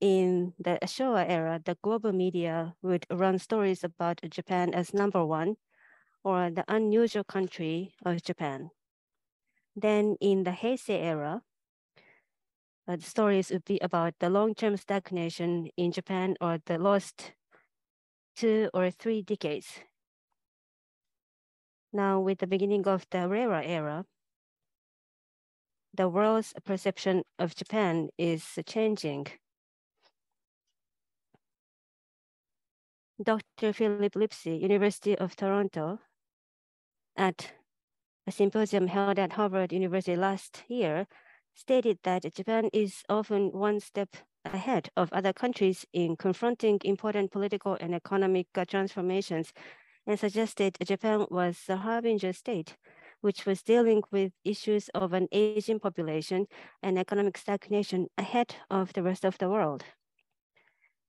in the Showa era, the global media would run stories about Japan as #1 or the unusual country of Japan. Then in the Heisei era, the stories would be about the long-term stagnation in Japan or the lost 2 or 3 decades. Now, with the beginning of the Reiwa era, the world's perception of Japan is changing. Dr. Philip Lipsey, University of Toronto, at a symposium held at Harvard University last year, stated that Japan is often one step ahead of other countries in confronting important political and economic transformations, and suggested Japan was a Harbinger state, which was dealing with issues of an aging population and economic stagnation ahead of the rest of the world.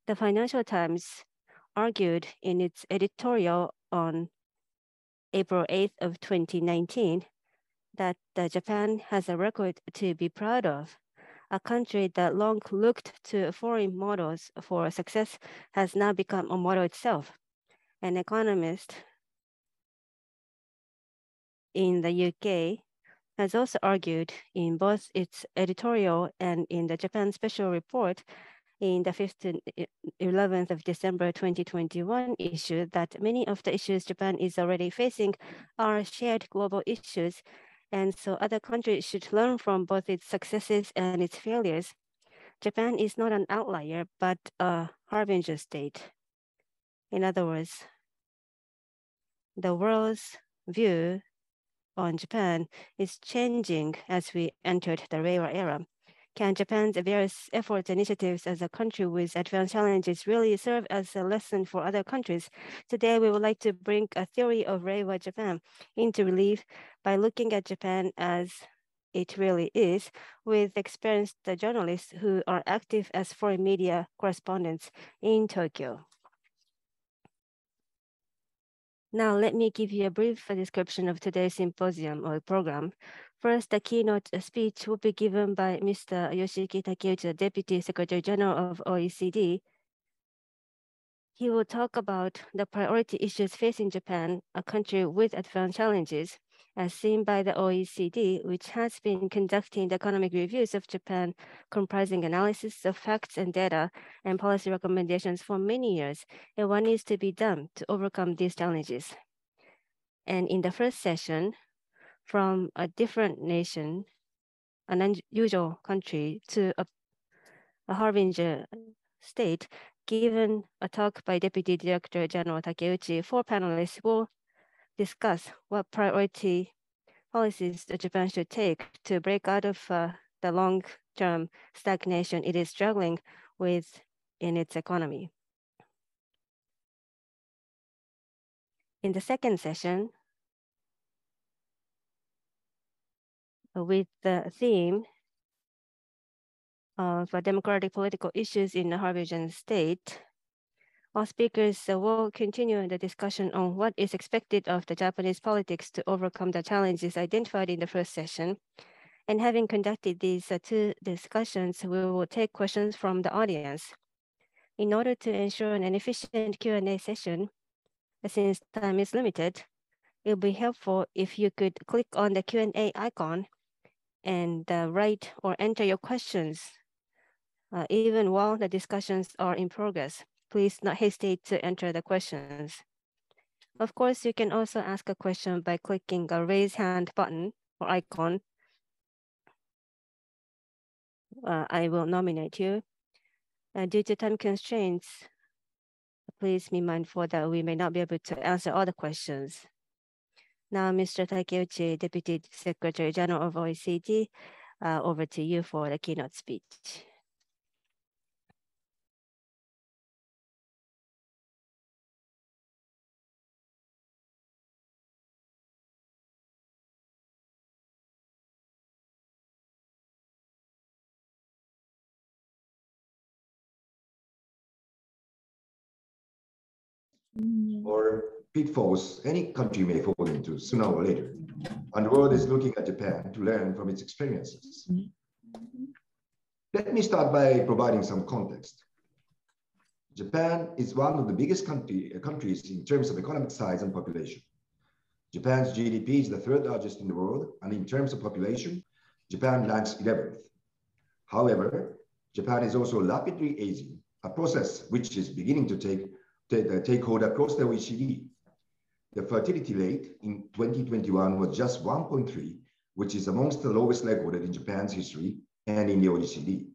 The Financial Times argued in its editorial on April 8th of 2019 that Japan has a record to be proud of. A country that long looked to foreign models for success has now become a model itself. An economist in the UK has also argued in both its editorial and in the Japan Special Report in the 11th of December 2021 issue that many of the issues Japan is already facing are shared global issues, and so other countries should learn from both its successes and its failures. Japan is not an outlier, but a harbinger state. In other words, the world's view on Japan is changing as we entered the Reiwa era. Can Japan's various efforts and initiatives as a country with advanced challenges really serve as a lesson for other countries? Today, we would like to bring a theory of Reiwa Japan into relief by looking at Japan as it really is, with experienced journalists who are active as foreign media correspondents in Tokyo. Now, let me give you a brief description of today's symposium or program. First, the keynote speech will be given by Mr. Yoshiki Takeuchi, Deputy Secretary General of OECD. He will talk about the priority issues facing Japan, a country with advanced challenges, as seen by the OECD, which has been conducting the economic reviews of Japan, comprising analysis of facts and data and policy recommendations for many years, and what needs to be done to overcome these challenges. And in the first session, from a different nation, an unusual country, to a harbinger state, given a talk by Deputy Director General Takeuchi, 4 panelists will discuss what priority policies that Japan should take to break out of the long-term stagnation it is struggling with in its economy. In the second session, with the theme of democratic political issues in the Harbinger state, all speakers will continue the discussion on what is expected of the Japanese politics to overcome the challenges identified in the first session. And having conducted these 2 discussions, we will take questions from the audience. In order to ensure an efficient Q&A session, since time is limited, it will be helpful if you could click on the Q&A icon and write or enter your questions even while the discussions are in progress. Please not hesitate to enter the questions. Of course, you can also ask a question by clicking a raise hand button or icon. I will nominate you. Due to time constraints, please be mindful that we may not be able to answer all the questions. Now, Mr. Takeuchi, Deputy Secretary General of OECD, over to you for the keynote speech. Or pitfalls any country may fall into sooner or later. And the world is looking at Japan to learn from its experiences. Let me start by providing some context. Japan is one of the biggest countries in terms of economic size and population. Japan's GDP is the third largest in the world, and in terms of population, Japan ranks 11th. However, Japan is also rapidly aging, a process which is beginning to take hold across the OECD. The fertility rate in 2021 was just 1.3, which is amongst the lowest recorded in Japan's history and in the OECD.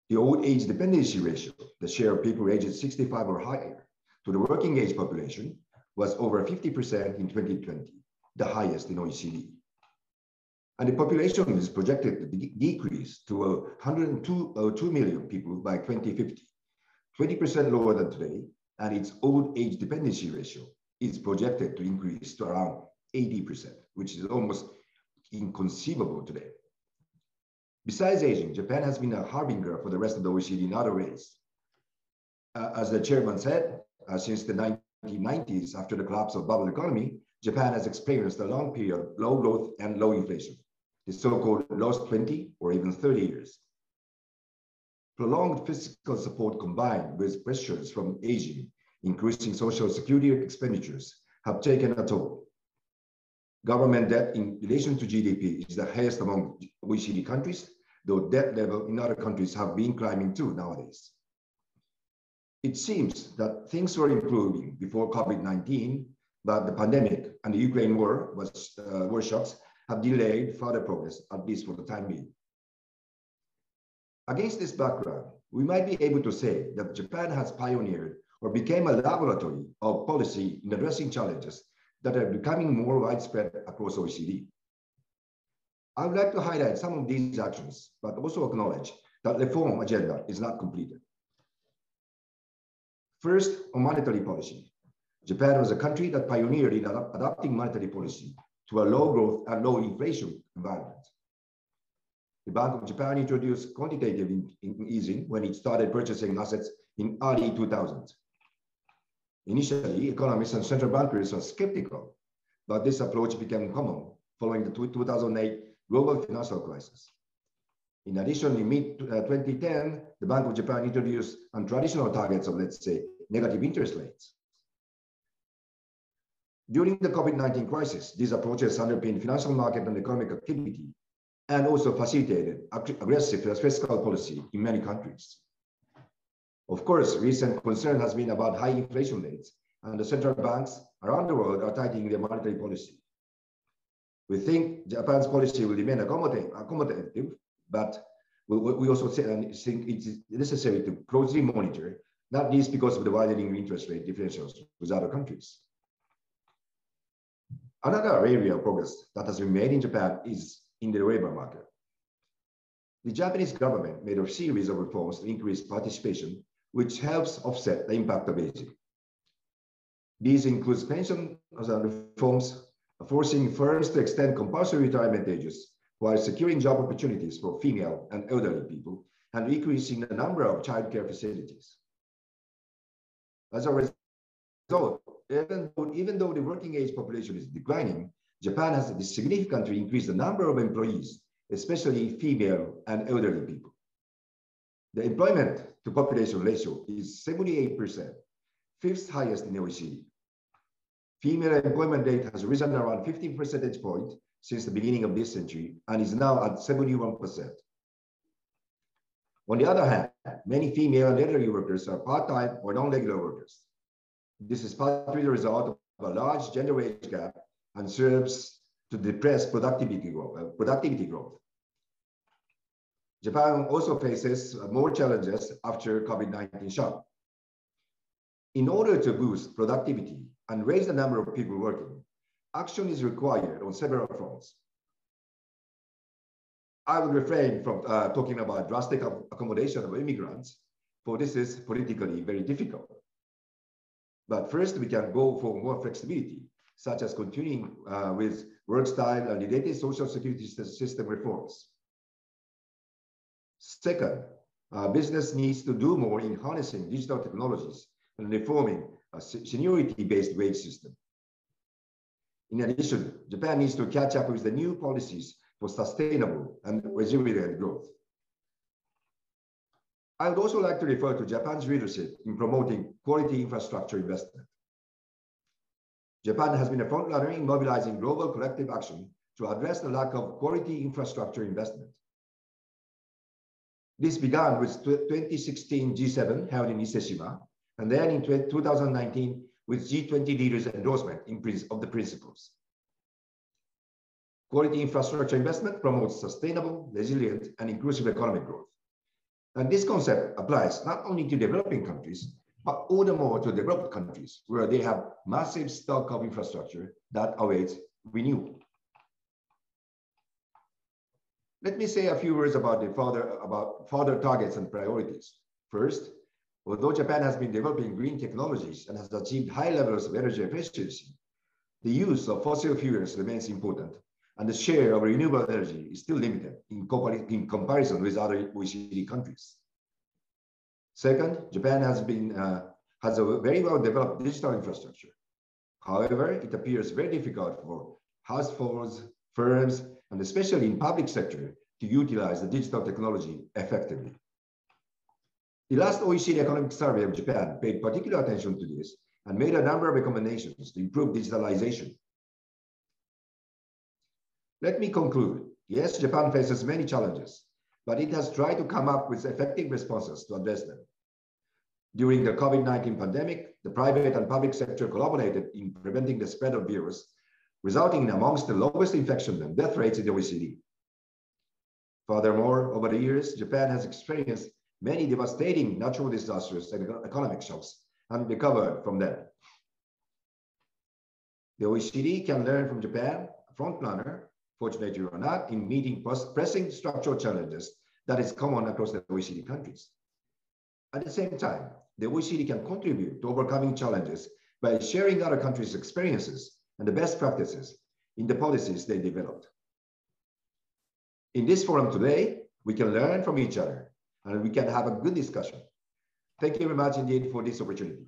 The old age dependency ratio, the share of people aged 65 or higher to the working age population, was over 50% in 2020, the highest in OECD. And the population is projected to decrease to 102 million people by 2050, 20% lower than today, and its old age dependency ratio is projected to increase to around 80%, which is almost inconceivable today. Besides aging, Japan has been a harbinger for the rest of the OECD in other ways. As the chairman said, since the 1990s, after the collapse of bubble economy, Japan has experienced a long period of low growth and low inflation, the so-called lost 20 or even 30 years. Prolonged fiscal support combined with pressures from aging, increasing social security expenditures have taken a toll. Government debt in relation to GDP is the highest among OECD countries, though debt level in other countries have been climbing too nowadays. It seems that things were improving before COVID-19, but the pandemic and the Ukraine war shocks have delayed further progress, at least for the time being. Against this background, we might be able to say that Japan has pioneered or became a laboratory of policy in addressing challenges that are becoming more widespread across OECD. I would like to highlight some of these actions, but also acknowledge that the reform agenda is not completed. First, on monetary policy. Japan was a country that pioneered in adopting monetary policy to a low growth and low inflation environment. The Bank of Japan introduced quantitative easing when it started purchasing assets in early 2000s. Initially, economists and central bankers were skeptical, but this approach became common following the 2008 global financial crisis. In addition, in mid-2010, the Bank of Japan introduced untraditional targets of, let's say, negative interest rates. During the COVID-19 crisis, these approaches underpinned financial market and economic activity and also facilitated aggressive fiscal policy in many countries. Of course, recent concern has been about high inflation rates, and the central banks around the world are tightening their monetary policy. We think Japan's policy will remain accommodative, but we also think it is necessary to closely monitor, not least because of the widening interest rate differentials with other countries. Another area of progress that has been made in Japan is in the labor market. The Japanese government made a series of reforms to increase participation, which helps offset the impact of aging. These include pension reforms, forcing firms to extend compulsory retirement ages while securing job opportunities for female and elderly people and increasing the number of childcare facilities. As a result, even though the working age population is declining, Japan has significantly increased the number of employees, especially female and elderly people. The employment to population ratio is 78%, fifth highest in the OECD. Female employment rate has risen around 15 percentage points since the beginning of this century and is now at 71%. On the other hand, many female and elderly workers are part-time or non-regular workers. This is partly the result of a large gender wage gap and serves to depress productivity growth. Japan also faces more challenges after COVID-19 shock. In order to boost productivity and raise the number of people working, action is required on several fronts. I would refrain from talking about drastic accommodation of immigrants, for this is politically very difficult. But first, we can go for more flexibility, such as continuing with work style and related social security system reforms. Second, business needs to do more in harnessing digital technologies and reforming a seniority-based wage system. In addition, Japan needs to catch up with the new policies for sustainable and resilient growth. I would also like to refer to Japan's leadership in promoting quality infrastructure investment. Japan has been a frontrunner in mobilizing global collective action to address the lack of quality infrastructure investment. This began with 2016 G7 held in Iseshima, and then in 2019 with G20 leaders' endorsement of the principles. Quality infrastructure investment promotes sustainable, resilient, and inclusive economic growth. And this concept applies not only to developing countries, but all the more to developed countries where they have massive stock of infrastructure that awaits renewal. Let me say a few words about further targets and priorities. First, although Japan has been developing green technologies and has achieved high levels of energy efficiency, the use of fossil fuels remains important, and the share of renewable energy is still limited in comparison with other OECD countries. Second, Japan has a very well-developed digital infrastructure. However, it appears very difficult for households, firms, and especially in public sector to utilize the digital technology effectively. The last OECD economic survey of Japan paid particular attention to this and made a number of recommendations to improve digitalization. Let me conclude. Yes, Japan faces many challenges, but it has tried to come up with effective responses to address them. During the COVID-19 pandemic, the private and public sector collaborated in preventing the spread of virus, resulting in amongst the lowest infection and death rates in the OECD. Furthermore, over the years, Japan has experienced many devastating natural disasters and economic shocks and recovered from them. The OECD can learn from Japan, a frontrunner, fortunately or not, in meeting pressing structural challenges that is common across the OECD countries. At the same time, the OECD can contribute to overcoming challenges by sharing other countries' experiences and the best practices in the policies they developed. In this forum today, we can learn from each other and we can have a good discussion. Thank you very much indeed for this opportunity.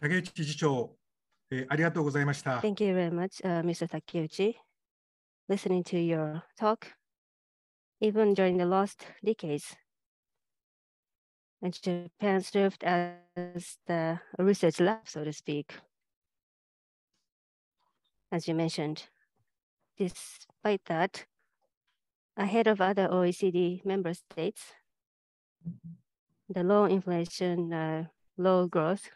竹内次長、ありがとうございました。Thank you very much, Mr. Takeuchi. Listening to your talk, even during the last decades, and Japan served as the research lab, so to speak. As you mentioned, despite that, ahead of other OECD member states, the low inflation, low growth,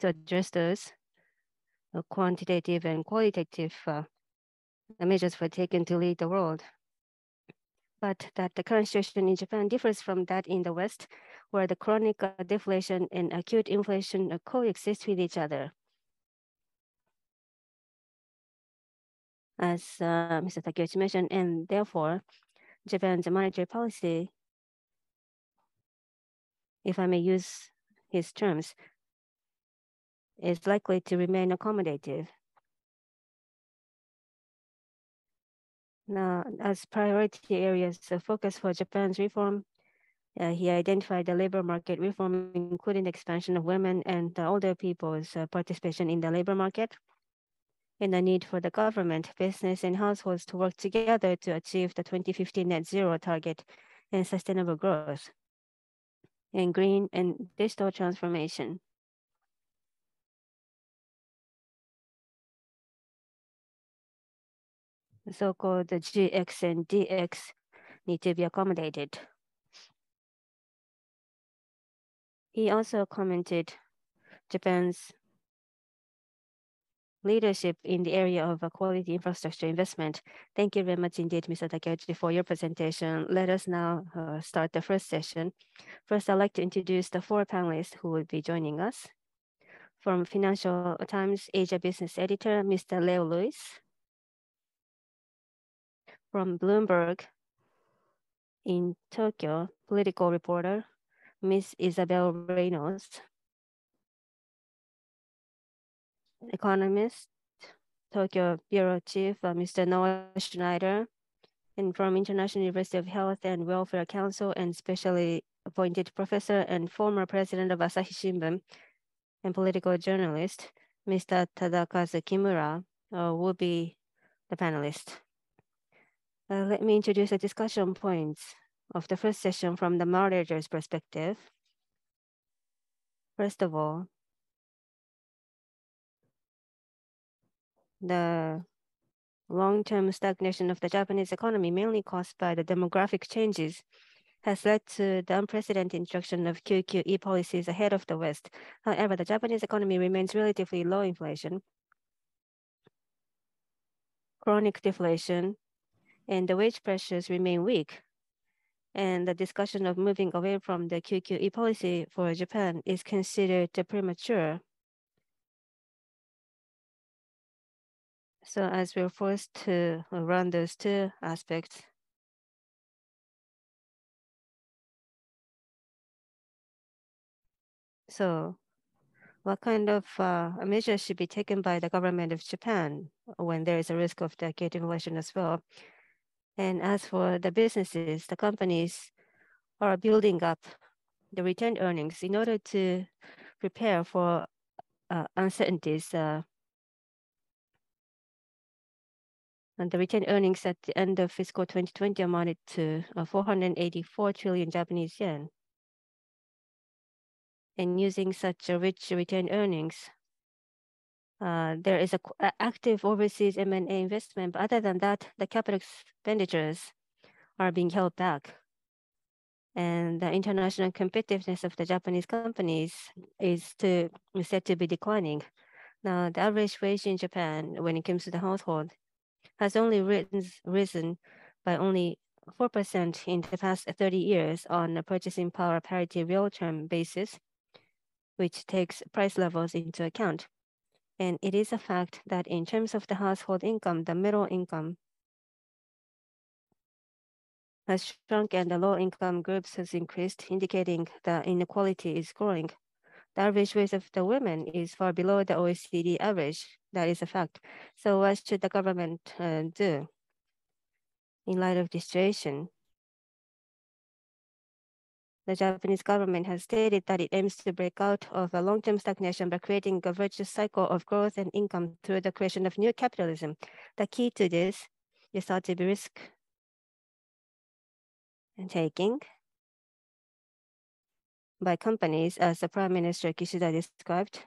to address those quantitative and qualitative measures were taken to lead the world. But that the current situation in Japan differs from that in the West, where the chronic deflation and acute inflation coexist with each other. As Mr. Takeuchi mentioned, and therefore, Japan's monetary policy, if I may use his terms, is likely to remain accommodative. Now, as priority areas of focus for Japan's reform, he identified the labor market reform, including the expansion of women and older people's participation in the labor market, and the need for the government, business, and households to work together to achieve the 2050 net zero target and sustainable growth, and green and digital transformation. The so-called GX and DX need to be accommodated. He also commented Japan's leadership in the area of quality infrastructure investment. Thank you very much indeed, Mr. Takeuchi, for your presentation. Let us now start the first session. First, I'd like to introduce the four panelists who will be joining us. From Financial Times Asia Business Editor, Mr. Leo Lewis. From Bloomberg in Tokyo, political reporter, Ms. Isabel Reynolds. Economist, Tokyo Bureau Chief, Mr. Noah Sneider, and from International University of Health and Welfare Council and specially appointed professor and former president of Asahi Shimbun and political journalist, Mr. Tadakazu Kimura, will be the panelist. Let me introduce the discussion points of the first session from the moderator's perspective. First of all, the long-term stagnation of the Japanese economy, mainly caused by the demographic changes, has led to the unprecedented introduction of QQE policies ahead of the West. However, the Japanese economy remains relatively low inflation, chronic deflation, and the wage pressures remain weak. And the discussion of moving away from the QQE policy for Japan is considered premature. So as we're forced to run those two aspects, so what kind of measures should be taken by the government of Japan when there is a risk of the acute inflation as well? And as for the businesses, the companies are building up the retained earnings in order to prepare for uncertainties. And the retained earnings at the end of fiscal 2020 amounted to 484 trillion Japanese yen. And using such a rich retained earnings, there is an active overseas M&A investment. But other than that, the capital expenditures are being held back. And the international competitiveness of the Japanese companies is said to be declining. Now, the average wage in Japan, when it comes to the household, has only risen by only 4% in the past 30 years on a purchasing power parity real-term basis, which takes price levels into account. And it is a fact that in terms of the household income, the middle income has shrunk and the low-income groups has increased, indicating that inequality is growing. The average wage of the women is far below the OECD average. That is a fact. So what should the government do in light of this situation? The Japanese government has stated that it aims to break out of a long-term stagnation by creating a virtuous cycle of growth and income through the creation of new capitalism. The key to this is thought to be risk taking by companies, as the Prime Minister Kishida described,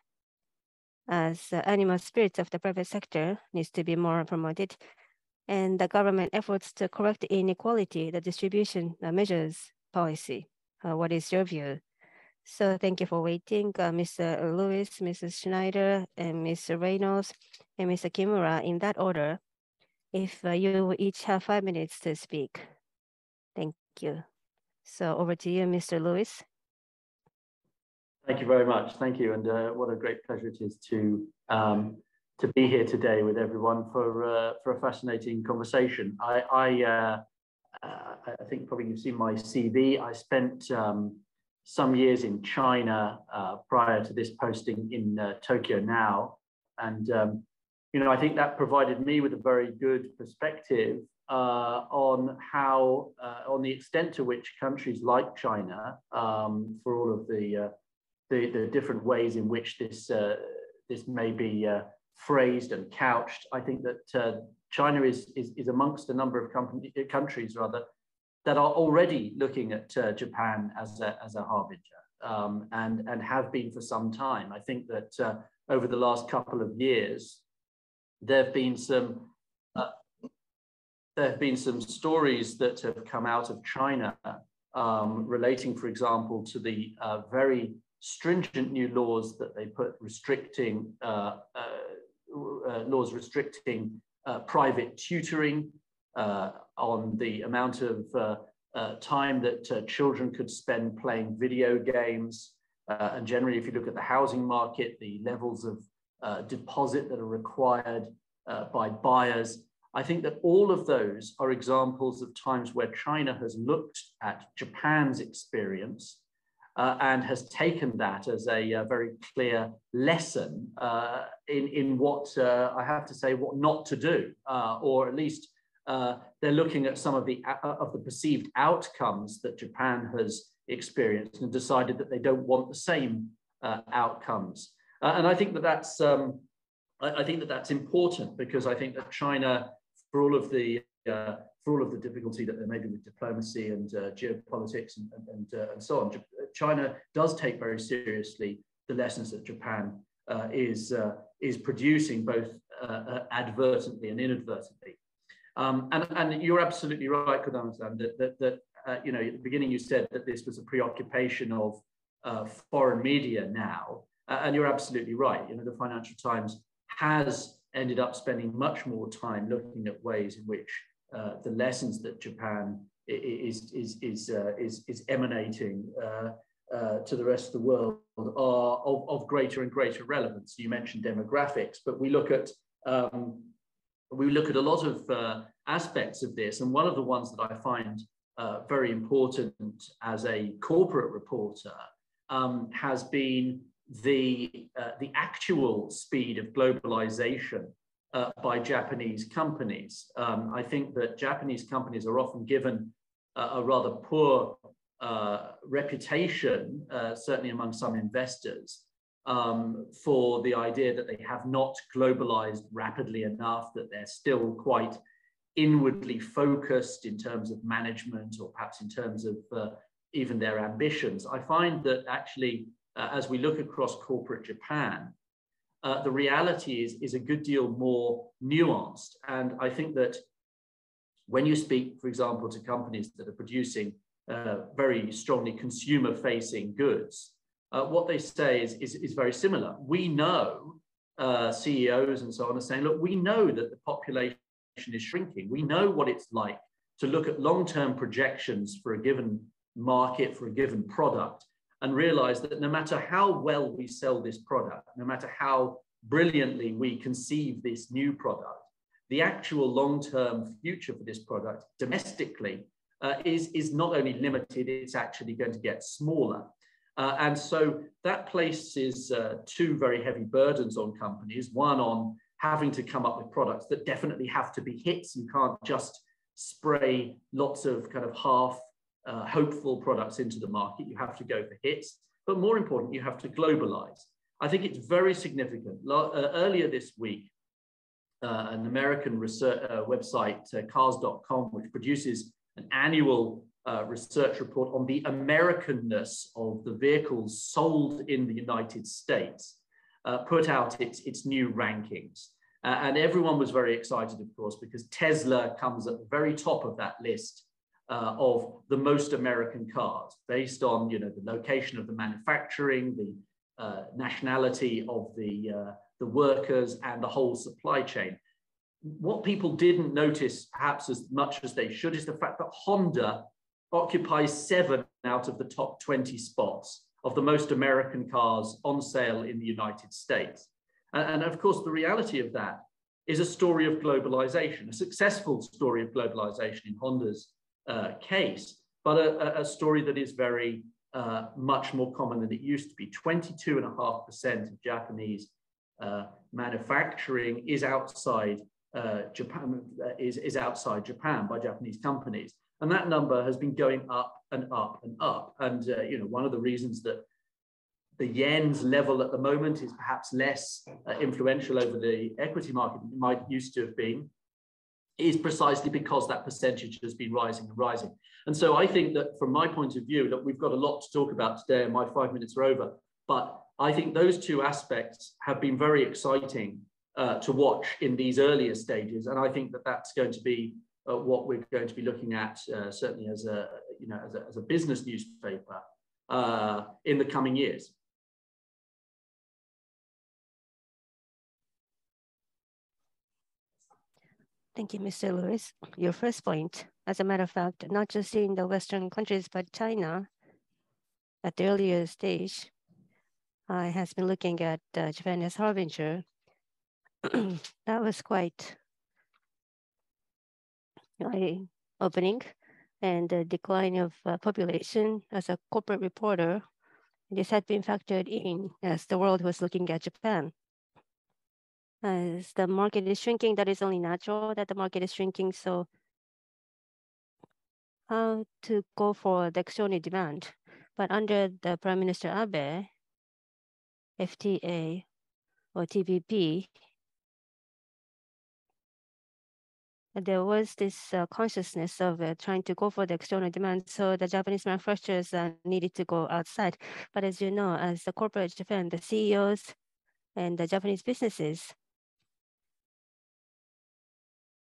as animal spirits of the private sector needs to be more promoted, and the government efforts to correct inequality, the distribution measures policy. What is your view? So thank you for waiting, Mr. Lewis, Mrs. Sneider, and Mr. Reynolds, and Mr. Kimura, in that order. If you each have 5 minutes to speak. Thank you. So over to you, Mr. Lewis. Thank you very much. Thank you. And what a great pleasure it is to be here today with everyone for a fascinating conversation. I think probably you've seen my CV. I spent some years in China prior to this posting in Tokyo now. And, you know, I think that provided me with a very good perspective on how, on the extent to which countries like China, for all of the different ways in which this may be phrased and couched, I think that China is amongst a number of countries rather that are already looking at Japan as a harbinger and have been for some time. I think that over the last couple of years, there have been some stories that have come out of China relating, for example, to the very stringent new laws that they put restricting private tutoring on the amount of time that children could spend playing video games. And generally, if you look at the housing market, the levels of deposit that are required by buyers, I think that all of those are examples of times where China has looked at Japan's experience and has taken that as a very clear lesson in what, I have to say, what not to do, or at least they're looking at some of the perceived outcomes that Japan has experienced and decided that they don't want the same outcomes. And I think that that's important, because I think that China, for all of the for all of the difficulty that there may be with diplomacy and geopolitics and so on, China does take very seriously the lessons that Japan is producing, both advertently and inadvertently. And you're absolutely right, Kodama-san, that you know, at the beginning you said that this was a preoccupation of foreign media now, and you're absolutely right. You know, the Financial Times has ended up spending much more time looking at ways in which the lessons that Japan is emanating to the rest of the world are of greater and greater relevance. You mentioned demographics, but we look at a lot of aspects of this, and one of the ones that I find very important as a corporate reporter has been the actual speed of globalization by Japanese companies. I think that Japanese companies are often given a rather poor reputation, certainly among some investors, for the idea that they have not globalized rapidly enough, that they're still quite inwardly focused in terms of management, or perhaps in terms of even their ambitions. I find that actually, as we look across corporate Japan, the reality is a good deal more nuanced. And I think that when you speak, for example, to companies that are producing very strongly consumer-facing goods, what they say is very similar. We know, CEOs and so on are saying, look, we know that the population is shrinking. We know what it's like to look at long-term projections for a given market, for a given product, and realize that no matter how well we sell this product, no matter how brilliantly we conceive this new product, the actual long-term future for this product domestically is not only limited, it's actually going to get smaller. And so that places two very heavy burdens on companies. One, on having to come up with products that definitely have to be hits. You can't just spray lots of kind of half hopeful products into the market. You have to go for hits. But more important, you have to globalize. I think it's very significant. Earlier this week, an American research website, cars.com, which produces an annual research report on the Americanness of the vehicles sold in the United States, put out its new rankings. And everyone was very excited, of course, because Tesla comes at the very top of that list of the most American cars, based on, you know, the location of the manufacturing, the nationality of the workers, and the whole supply chain. What people didn't notice, perhaps as much as they should, is the fact that Honda occupies 7 out of the top 20 spots of the most American cars on sale in the United States. And of course, the reality of that is a story of globalization, a successful story of globalization in Honda's case, but a story that is very much more common than it used to be. 22.5% of Japanese manufacturing is outside Japan, is outside Japan by Japanese companies. And that number has been going up and up and up. And you know, one of the reasons that the yen's level at the moment is perhaps less influential over the equity market than it might used to have been, is precisely because that percentage has been rising and rising. And so I think that from my point of view, that we've got a lot to talk about today, and my 5 minutes are over, but I think those two aspects have been very exciting to watch in these earlier stages. And I think that that's going to be what we're going to be looking at, certainly as a, you know, as a business newspaper in the coming years. Thank you, Mr. Lewis. Your first point, as a matter of fact, not just in the Western countries, but China at the earlier stage, has been looking at Japan as Harbinger. That was quite eye-opening, and the decline of population as a corporate reporter, this had been factored in as the world was looking at Japan. As the market is shrinking, that is only natural that the market is shrinking. So how to go for the extraordinary demand? But under the Prime Minister Abe, FTA or TPP, there was this consciousness of trying to go for the external demand. So the Japanese manufacturers needed to go outside. But as you know, as the corporate Japan, the CEOs and the Japanese businesses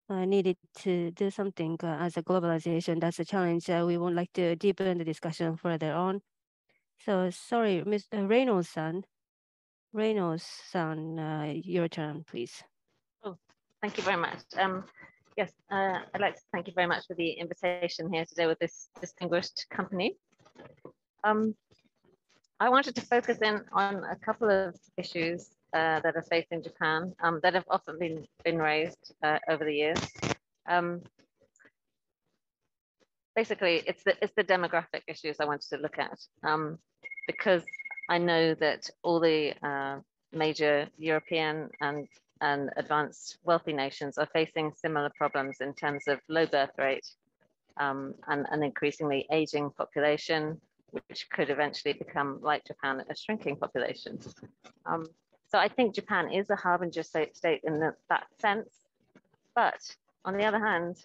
needed to do something as a globalization. That's a challenge. We would like to deepen the discussion further on. So sorry, Ms. Reynolds-san, your turn, please. Oh, thank you very much. Yes, I'd like to thank you very much for the invitation here today with this distinguished company. I wanted to focus in on a couple of issues that are facing Japan that have often been raised over the years. Basically, it's the demographic issues I wanted to look at because I know that all the major European and advanced wealthy nations are facing similar problems in terms of low birth rate and an increasingly aging population, which could eventually become, like Japan, a shrinking population. So I think Japan is a harbinger state in that sense. But on the other hand,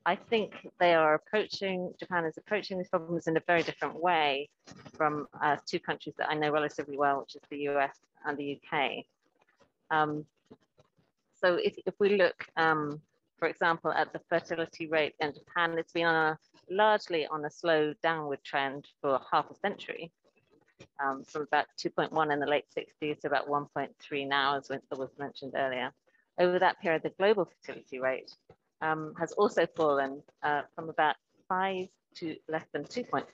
I think Japan is approaching these problems in a very different way from two countries that I know relatively well, which is the US and the UK. So if we look, for example, at the fertility rate in Japan, it's been largely on a slow downward trend for half a century, from about 2.1 in the late 60s to about 1.3 now, as was mentioned earlier. Over that period, the global fertility rate has also fallen from about 5 to less than 2.5.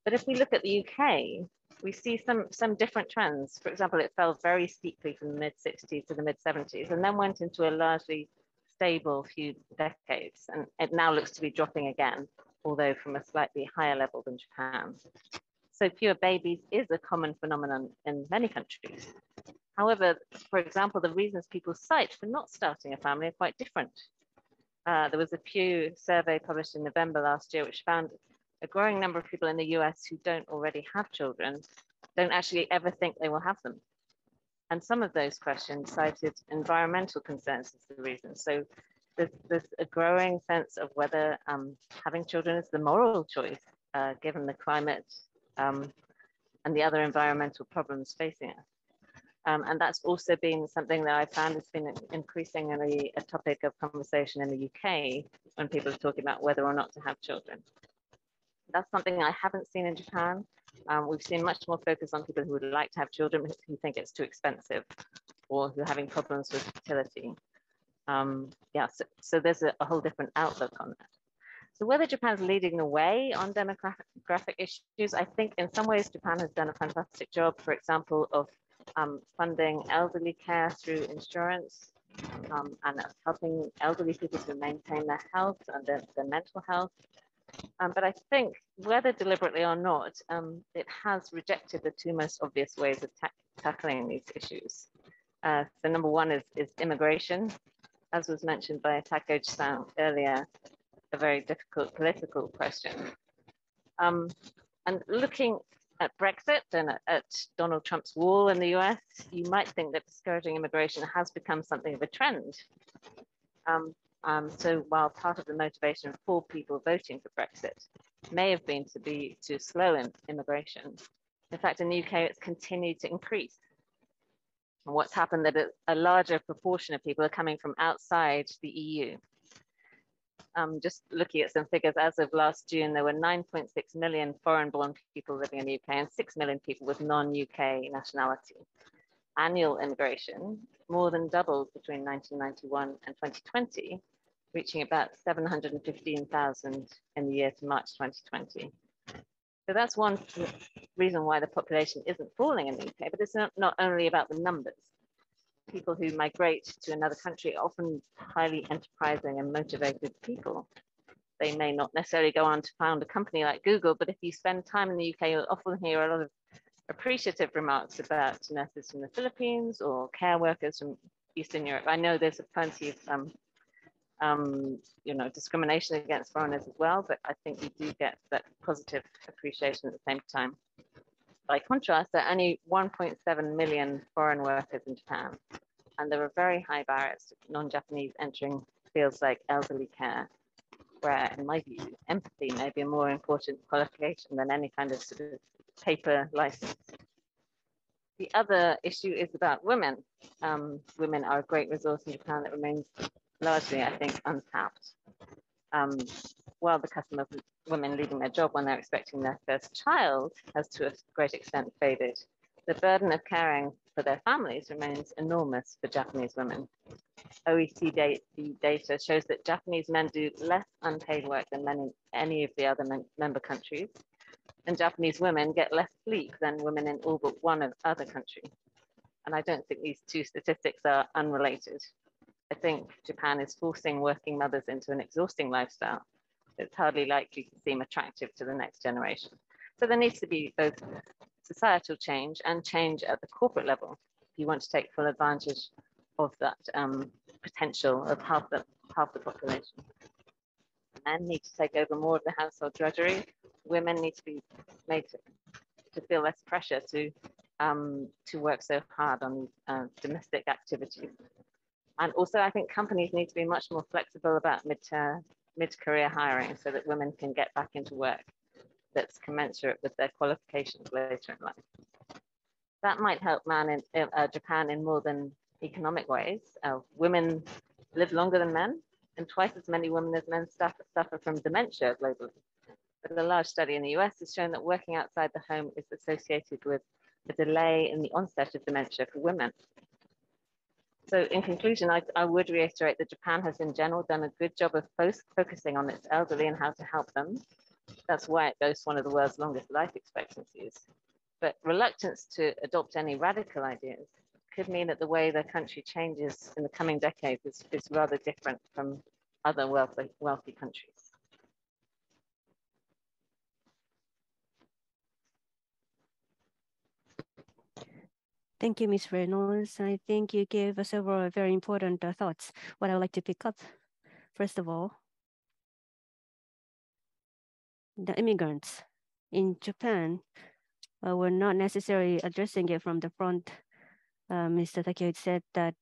But if we look at the UK, we see some different trends. For example, it fell very steeply from the mid-60s to the mid-70s and then went into a largely stable few decades. And it now looks to be dropping again, although from a slightly higher level than Japan. So fewer babies is a common phenomenon in many countries. However, for example, the reasons people cite for not starting a family are quite different. There was a Pew survey published in November last year, which found a growing number of people in the US who don't already have children don't actually ever think they will have them. And some of those questions cited environmental concerns as the reason. So there's a growing sense of whether having children is the moral choice, given the climate and the other environmental problems facing us. And that's also been something that I found has been increasingly a topic of conversation in the UK when people are talking about whether or not to have children. That's something I haven't seen in Japan. We've seen much more focus on people who would like to have children who think it's too expensive or who are having problems with fertility. Yeah, so there's a whole different outlook on that. So whether Japan's leading the way on demographic issues, I think in some ways Japan has done a fantastic job, for example, of funding elderly care through insurance and helping elderly people to maintain their health and their mental health. But I think whether deliberately or not, it has rejected the two most obvious ways of tackling these issues. So number one is immigration, as was mentioned by Takeuchi-san earlier, a very difficult political question. And looking at Brexit and at Donald Trump's wall in the US, you might think that discouraging immigration has become something of a trend. So while part of the motivation for people voting for Brexit may have been to slow immigration, in fact, in the UK, it's continued to increase. And what's happened that a larger proportion of people are coming from outside the EU. Just looking at some figures, as of last June, there were 9.6 million foreign-born people living in the UK and 6 million people with non-UK nationality. Annual immigration more than doubled between 1991 and 2020, reaching about 715,000 in the year to March 2020. So that's one reason why the population isn't falling in the UK, but it's not only about the numbers. People who migrate to another country are often highly enterprising and motivated people. They may not necessarily go on to found a company like Google, but if you spend time in the UK, you'll often hear a lot of appreciative remarks about nurses from the Philippines or care workers from Eastern Europe. I know there's plenty of discrimination against foreigners as well, but I think you do get that positive appreciation at the same time. By contrast, there are only 1.7 million foreign workers in Japan, and there are very high barriers to non-Japanese entering fields like elderly care, where, in my view, empathy may be a more important qualification than any kind of sort of paper license. The other issue is about women. Women are a great resource in Japan that remains largely, I think, untapped. While the custom of women leaving their job when they're expecting their first child has to a great extent faded, the burden of caring for their families remains enormous for Japanese women. OECD data shows that Japanese men do less unpaid work than men in any of the other member countries, and Japanese women get less sleep than women in all but one other country. And I don't think these two statistics are unrelated. I think Japan is forcing working mothers into an exhausting lifestyle. It's hardly likely to seem attractive to the next generation. So there needs to be both societal change and change at the corporate level if you want to take full advantage of that potential of half the population. Men need to take over more of the household drudgery. Women need to be made to feel less pressure to work so hard on these domestic activities. And also, I think companies need to be much more flexible about mid-career hiring so that women can get back into work that's commensurate with their qualifications later in life. That might help Japan in more than economic ways. Women live longer than men, and twice as many women as men suffer from dementia globally. But a large study in the US has shown that working outside the home is associated with a delay in the onset of dementia for women. So in conclusion, I would reiterate that Japan has in general done a good job of focusing on its elderly and how to help them. That's why it boasts one of the world's longest life expectancies. But reluctance to adopt any radical ideas could mean that the way the country changes in the coming decades is rather different from other wealthy countries. Thank you, Ms. Reynolds. I think you gave us several very important thoughts. What I would like to pick up, first of all, the immigrants in Japan were not necessarily addressing it from the front. Mr. Takeuchi said that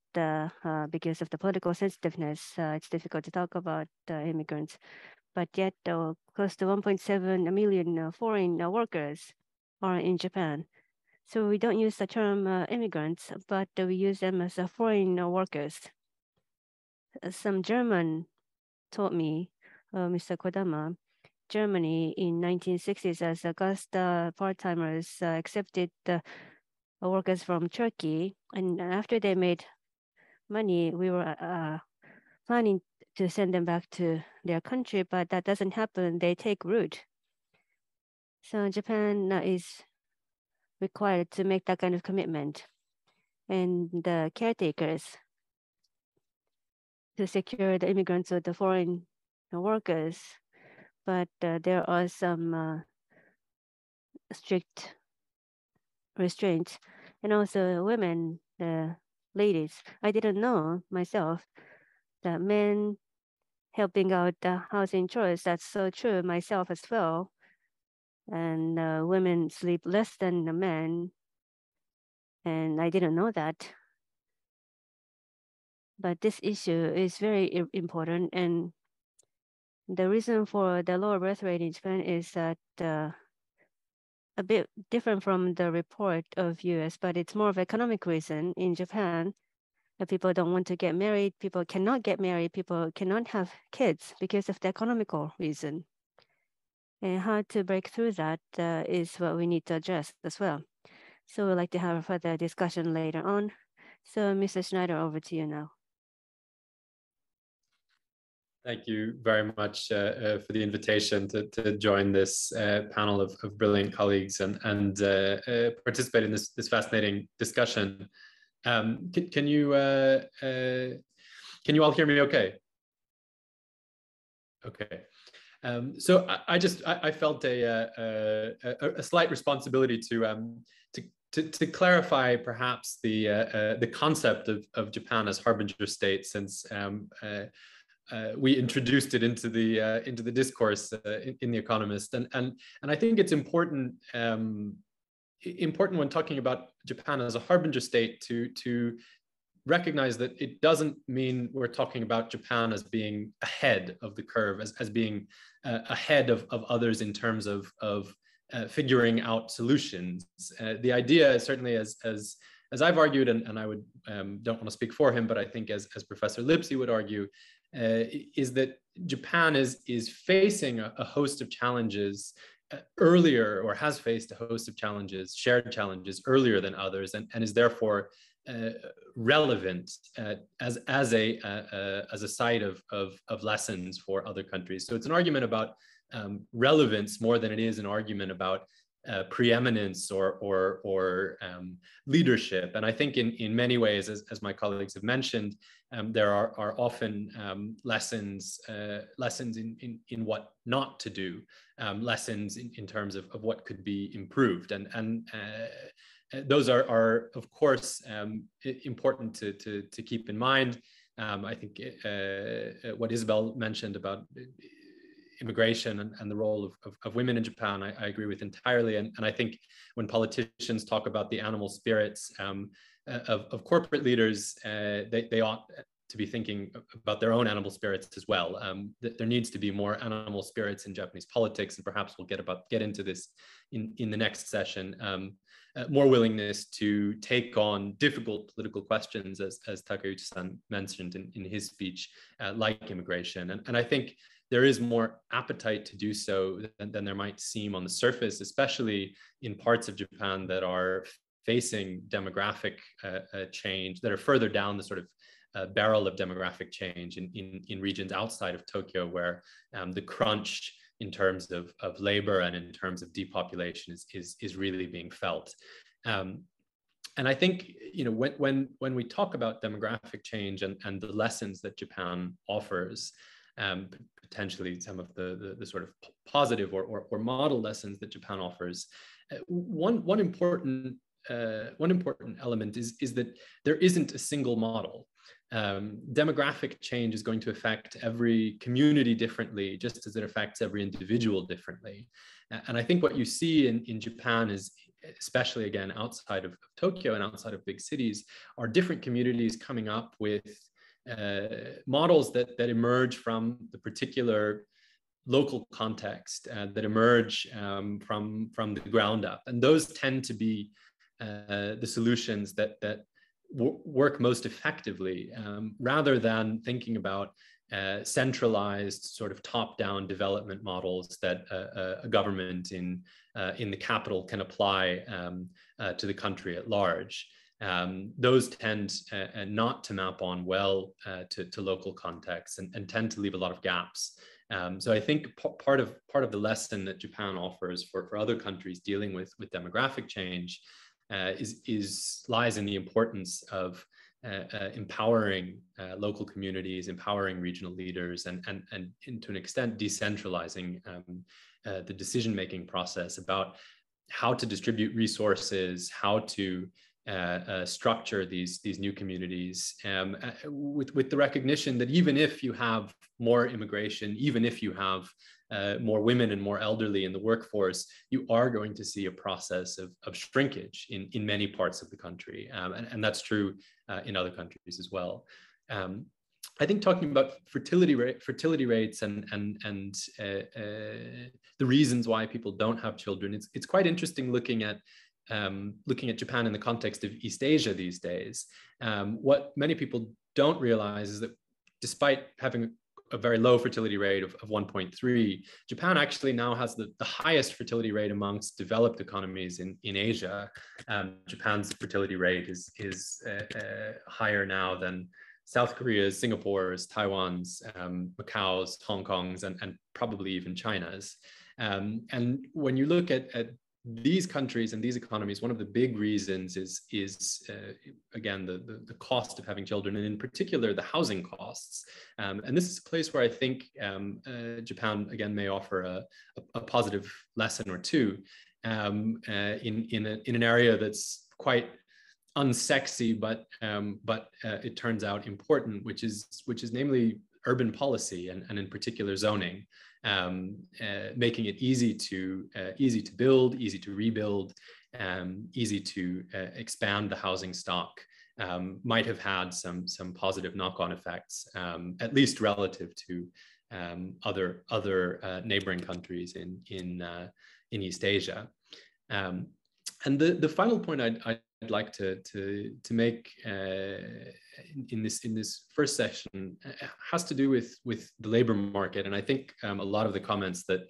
because of the political sensitiveness, it's difficult to talk about immigrants. But yet, close to 1.7 million foreign workers are in Japan. So we don't use the term immigrants, but we use them as foreign workers. Some German told me, Mr. Kodama, Germany in 1960s as August part-timers accepted workers from Turkey. And after they made money, we were planning to send them back to their country, but that doesn't happen. They take root. So Japan is required to make that kind of commitment. And the caretakers to secure the immigrants or the foreign workers, but there are some strict restraints. And also women, the ladies, I didn't know myself that men helping out the housing chores, that's so true myself as well. And women sleep less than the men. And I didn't know that. But this issue is very important. And the reason for the lower birth rate in Japan is that a bit different from the report of US, but it's more of economic reason in Japan. That people don't want to get married, people cannot get married, people cannot have kids because of the economical reason. And how to break through that is what we need to address as well. So we'd like to have a further discussion later on. So Mr. Sneider, over to you now. Thank you very much for the invitation to join this panel of brilliant colleagues and participate in this fascinating discussion. Can you all hear me okay? Okay. So I felt a slight responsibility to clarify perhaps the concept of Japan as Harbinger state, since we introduced it into the discourse in The Economist, and I think it's important when talking about Japan as a Harbinger state to recognize that it doesn't mean we're talking about Japan as being ahead of the curve, as being ahead of others in terms of figuring out solutions. The idea, certainly as I've argued, and I would don't want to speak for him, but I think as Professor Lipsey would argue, is that Japan is facing a host of challenges earlier, or has faced a host of challenges, shared challenges earlier than others, and is therefore relevant as a site of lessons for other countries. So it's an argument about relevance more than it is an argument about preeminence or leadership. And I think in many ways, as my colleagues have mentioned, there are often lessons in what not to do, lessons in terms of what could be improved, and those are of course important to keep in mind. I think what Isabel mentioned about immigration and the role of women in Japan, I agree with entirely. And I think when politicians talk about the animal spirits of corporate leaders, they ought to be thinking about their own animal spirits as well. There needs to be more animal spirits in Japanese politics, and perhaps we'll get into this in the next session. More willingness to take on difficult political questions, as Takeuchi-san mentioned in his speech, like immigration. And I think there is more appetite to do so than there might seem on the surface, especially in parts of Japan that are facing demographic change, that are further down the sort of barrel of demographic change in regions outside of Tokyo, where the crunch in terms of labor and in terms of depopulation is really being felt. And I think, you know, when we talk about demographic change and the lessons that Japan offers, potentially some of the sort of positive or model lessons that Japan offers, one important element is that there isn't a single model. Demographic change is going to affect every community differently, just as it affects every individual differently. And I think what you see in Japan is, especially again outside of Tokyo and outside of big cities, are different communities coming up with models that emerge from the particular local context, that emerge from the ground up. And those tend to be the solutions that work most effectively, rather than thinking about centralized sort of top-down development models that a government in the capital can apply to the country at large. Those tend not to map on well to local contexts and tend to leave a lot of gaps. So I think part of the lesson that Japan offers for other countries dealing with demographic change lies in the importance of empowering local communities, empowering regional leaders, and to an extent decentralizing the decision-making process about how to distribute resources, how to structure these new communities, with the recognition that even if you have more immigration, even if you have more women and more elderly in the workforce, you are going to see a process of shrinkage in many parts of the country, and that's true in other countries as well. I think talking about fertility rates and the reasons why people don't have children, it's quite interesting looking at Japan in the context of East Asia these days. What many people don't realize is that despite having a very low fertility rate of 1.3, Japan actually now has the highest fertility rate amongst developed economies in Asia. Japan's fertility rate is higher now than South Korea's, Singapore's, Taiwan's, Macau's, Hong Kong's, and probably even China's. And when you look at these countries and these economies, one of the big reasons is again, the cost of having children, and in particular, the housing costs. And this is a place where I think Japan, again, may offer a positive lesson or two in an area that's quite unsexy, but it turns out important, which is namely urban policy and in particular zoning. Making it easy to build, easy to rebuild, easy to expand the housing stock, might have had some positive knock-on effects, at least relative to other neighboring countries in East Asia. And the final point I'd like to make in this first session has to do with the labor market, and I think a lot of the comments that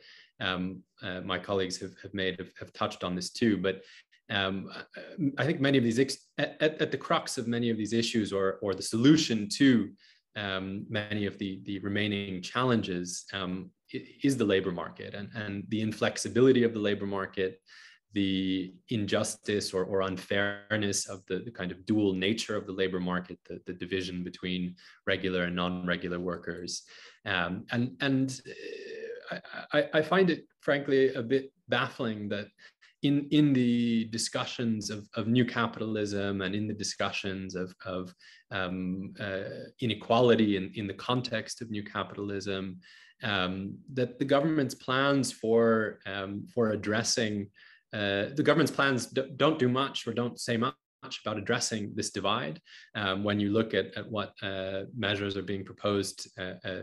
my colleagues have made have touched on this too. But I think many of these at the crux of many of these issues, or the solution to many of the remaining challenges, is the labor market and the inflexibility of the labor market, the injustice or unfairness of the kind of dual nature of the labor market, the division between regular and non-regular workers. I find it, frankly, a bit baffling that in the discussions of new capitalism and in the discussions of inequality in the context of new capitalism, that the government's plans for addressing the government's plans don't do much or don't say much about addressing this divide. When you look at what measures are being proposed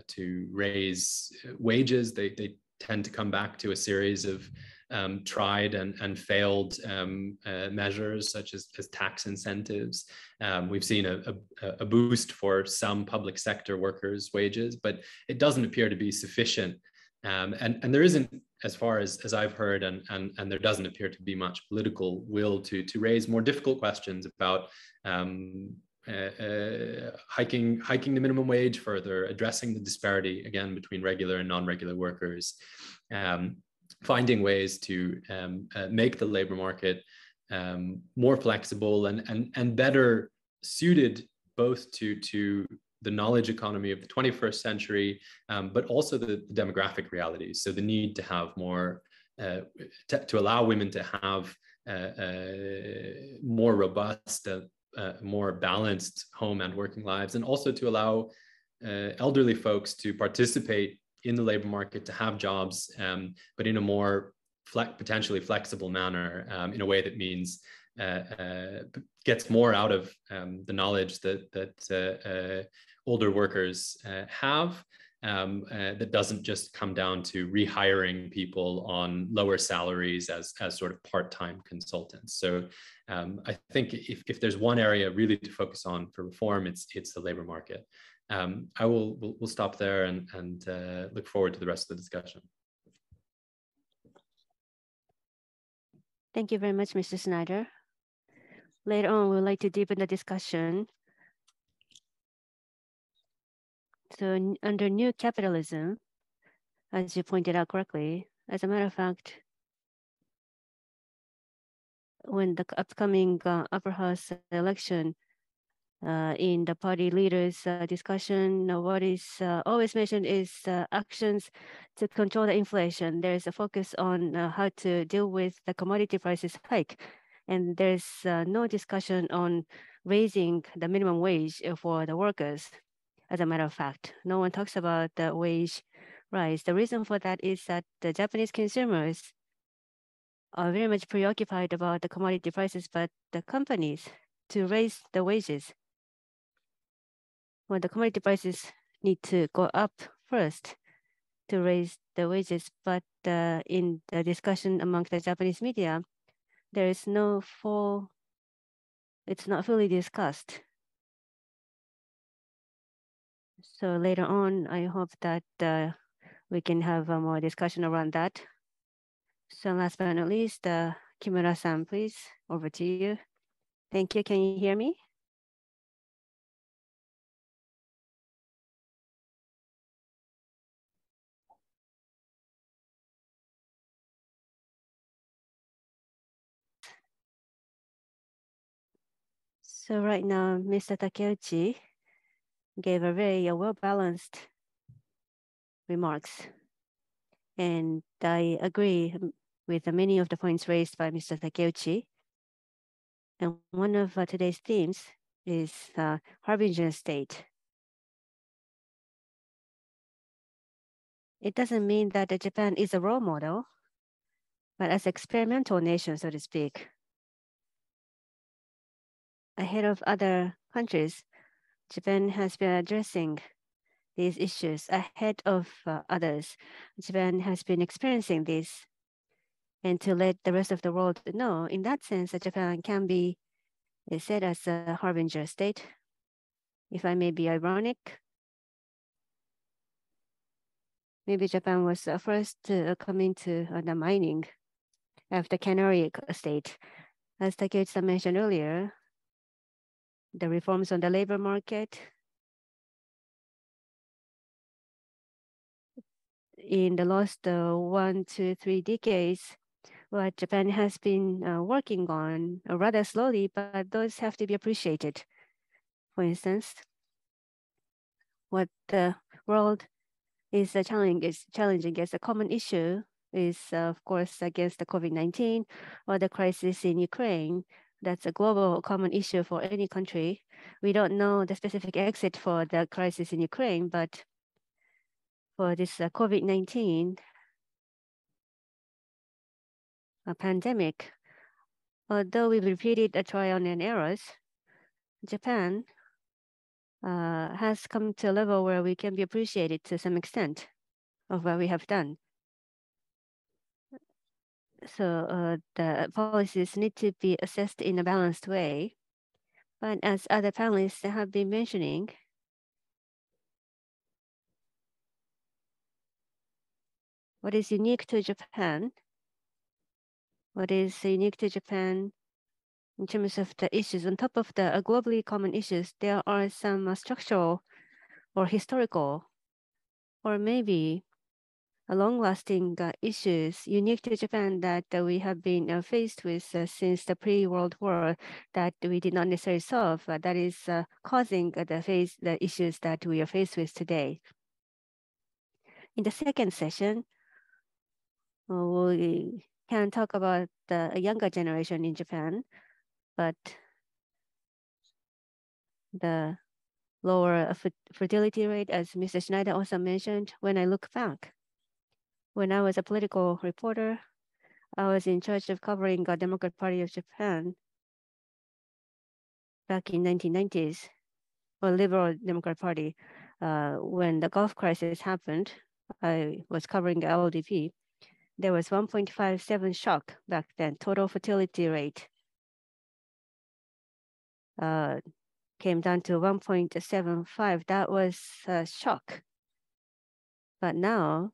to raise wages, they tend to come back to a series of tried and failed measures, such as tax incentives. We've seen a boost for some public sector workers' wages, but it doesn't appear to be sufficient. And there isn't, as far as I've heard, and there doesn't appear to be much political will to raise more difficult questions about hiking the minimum wage further, addressing the disparity again between regular and non-regular workers, finding ways to make the labor market more flexible and better suited both to the knowledge economy of the 21st century, but also the demographic realities. So the need to have more, to allow women to have more robust, more balanced home and working lives, and also to allow elderly folks to participate in the labor market, to have jobs, but in a more potentially flexible manner, in a way that means gets more out of the knowledge that older workers have, that doesn't just come down to rehiring people on lower salaries as sort of part-time consultants. So I think if there's one area really to focus on for reform, it's the labor market. We'll stop there and look forward to the rest of the discussion. Thank you very much, Mr. Sneider. Later on, we would like to deepen the discussion. So under new capitalism, as you pointed out correctly, as a matter of fact, when the upcoming upper house election, in the party leaders' discussion, what is always mentioned is actions to control the inflation. There's a focus on how to deal with the commodity prices hike. And there's no discussion on raising the minimum wage for the workers. As a matter of fact, no one talks about the wage rise. The reason for that is that the Japanese consumers are very much preoccupied about the commodity prices, but the companies to raise the wages, well, the commodity prices need to go up first to raise the wages. But in the discussion among the Japanese media, there is no it's not fully discussed. So later on, I hope that we can have more discussion around that. So last but not least, Kimura-san, please, over to you. Thank you. Can you hear me? So right now, Mr. Takeuchi gave a very well-balanced remarks. And I agree with many of the points raised by Mr. Takeuchi. And one of today's themes is Harbinger state. It doesn't mean that Japan is a role model, but as an experimental nation, so to speak, ahead of other countries, Japan has been addressing these issues ahead of others. Japan has been experiencing this, and to let the rest of the world know, in that sense, that Japan can be said as a harbinger state. If I may be ironic, maybe Japan was first to come into the mining after Canary state. As Takeuchi mentioned earlier, the reforms on the labor market in the last 1 to 3 decades, what Japan has been working on rather slowly, but those have to be appreciated. For instance, what the world is challenging as a common issue is, of course, against the COVID-19 or the crisis in Ukraine. That's a global common issue for any country. We don't know the specific exit for the crisis in Ukraine, but for this COVID-19 pandemic, although we've repeated a trial and errors, Japan has come to a level where we can be appreciated to some extent of what we have done. So the policies need to be assessed in a balanced way. But as other panelists have been mentioning, what is unique to Japan, in terms of the issues, on top of the globally common issues, there are some structural or historical, or maybe long-lasting issues unique to Japan that we have been faced with since the pre-World War that we did not necessarily solve. That is causing the issues that we are faced with today. In the second session, we can talk about the younger generation in Japan, but the lower fertility rate, as Mr. Sneider also mentioned, when I look back, when I was a political reporter, I was in charge of covering the Democratic Party of Japan back in 1990s, or Liberal Democratic Party. When the Gulf crisis happened, I was covering the LDP. There was 1.57 shock back then. Total fertility rate came down to 1.75. That was a shock. But now